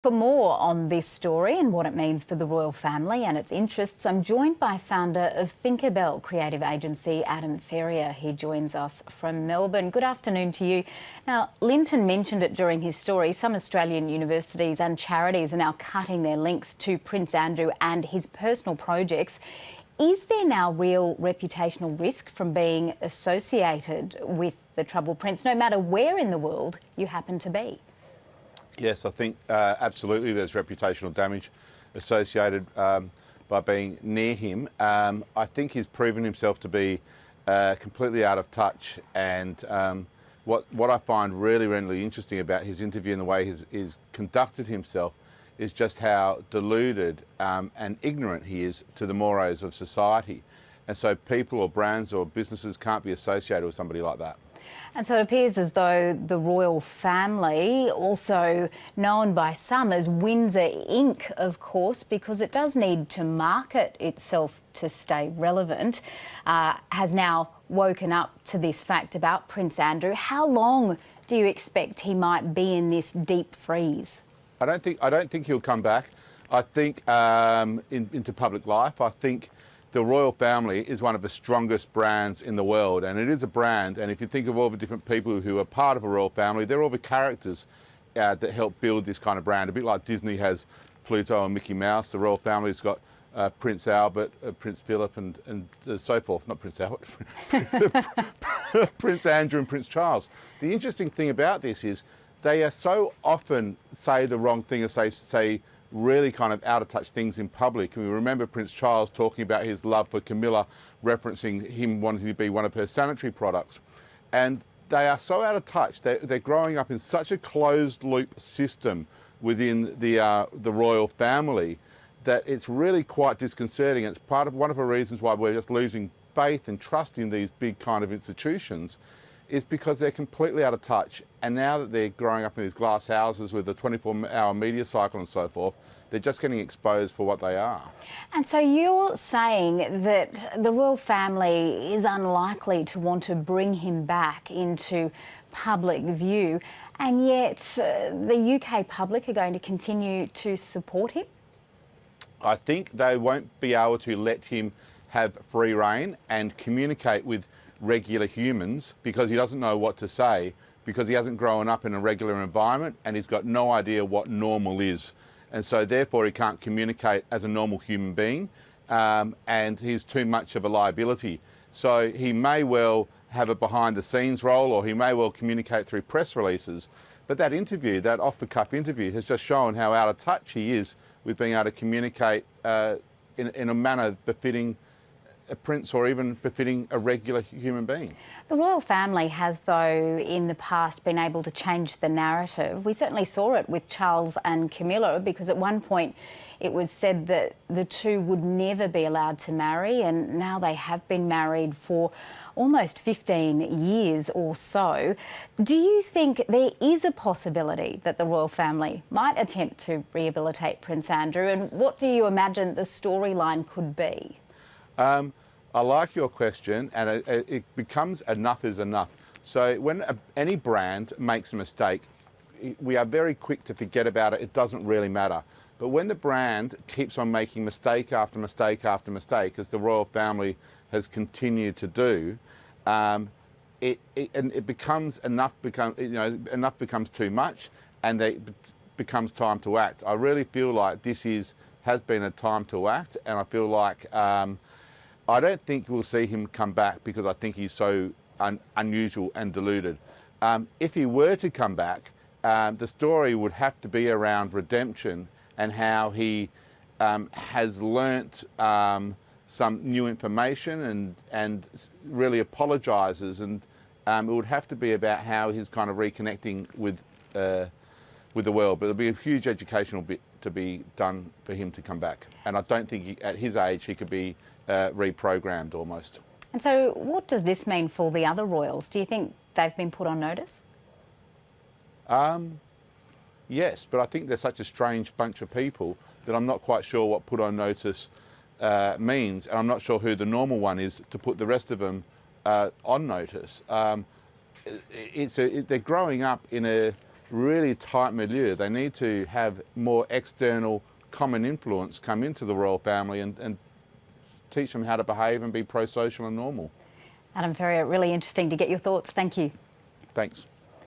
For more on this story and what it means for the royal family and its interests, I'm joined by founder of Tinkerbell creative agency, Adam Ferrier. He joins us from Melbourne. Good afternoon to you. Now, Linton mentioned it during his story. Some Australian universities and charities are now cutting their links to Prince Andrew and his personal projects. Is there now real reputational risk from being associated with the troubled prince, no matter where in the world you happen to be? Yes, I think absolutely there's reputational damage associated by being near him. I think he's proven himself to be completely out of touch, and what I find really interesting about his interview and the way he's conducted himself is just how deluded and ignorant he is to the mores of society. And so people or brands or businesses can't be associated with somebody like that. And so it appears as though the royal family, also known by some as Windsor Inc., of course, because it does need to market itself to stay relevant, has now woken up to this fact about Prince Andrew. How long do you expect he might be in this deep freeze? I don't think he'll come back. I think into public life. I think the royal family is one of the strongest brands in the world, and it is a brand. And if you think of all the different people who are part of a royal family, they're all the characters that help build this kind of brand. A bit like Disney has Pluto and Mickey Mouse, the royal family's got Prince Albert, Prince Phillip and so forth. Not Prince Albert, Prince Andrew and Prince Charles. The interesting thing about this is they are so often say the wrong thing, or say really kind of out of touch things in public. And we remember Prince Charles talking about his love for Camilla, referencing him wanting to be one of her sanitary products. And they are so out of touch. They're growing up in such a closed loop system within the royal family that it's really quite disconcerting. It's one of the reasons why we're just losing faith and trust in these big kind of institutions, is because they're completely out of touch. And now that they're growing up in these glass houses with a 24-hour media cycle and so forth, they're just getting exposed for what they are. And so you're saying that the royal family is unlikely to want to bring him back into public view, and yet the UK public are going to continue to support him? I think they won't be able to let him have free rein and communicate with regular humans, because he doesn't know what to say, because he hasn't grown up in a regular environment and he's got no idea what normal is. And so therefore he can't communicate as a normal human being, and he's too much of a liability. So he may well have a behind the scenes role, or he may well communicate through press releases. But that interview, that off the cuff interview, has just shown how out of touch he is with being able to communicate in a manner befitting a prince, or even befitting a regular human being. The royal family has, though, in the past been able to change the narrative. We certainly saw it with Charles and Camilla, because at one point it was said that the two would never be allowed to marry, and now they have been married for almost 15 years or so. Do you think there is a possibility that the royal family might attempt to rehabilitate Prince Andrew, and what do you imagine the storyline could be? I like your question, and it becomes enough is enough. So when any brand makes a mistake, we are very quick to forget about it. It doesn't really matter. But when the brand keeps on making mistake after mistake after mistake, as the royal family has continued to do, it becomes enough becomes too much, and it becomes time to act. I really feel like this has been a time to act, and I feel like I don't think we'll see him come back, because I think he's so unusual and deluded. If he were to come back, the story would have to be around redemption and how he has learnt some new information and really apologises, and it would have to be about how he's kind of reconnecting with the world. But it'll be a huge educational bit to be done for him to come back, and I don't think at his age he could be reprogrammed almost. And so what does this mean for the other royals? Do you think they've been put on notice? Yes, but I think they're such a strange bunch of people that I'm not quite sure what put on notice means, and I'm not sure who the normal one is to put the rest of them on notice. They're growing up in really tight milieu. They need to have more external common influence come into the royal family and teach them how to behave and be pro-social and normal. Adam Ferrier, really interesting to get your thoughts. Thank you. Thanks.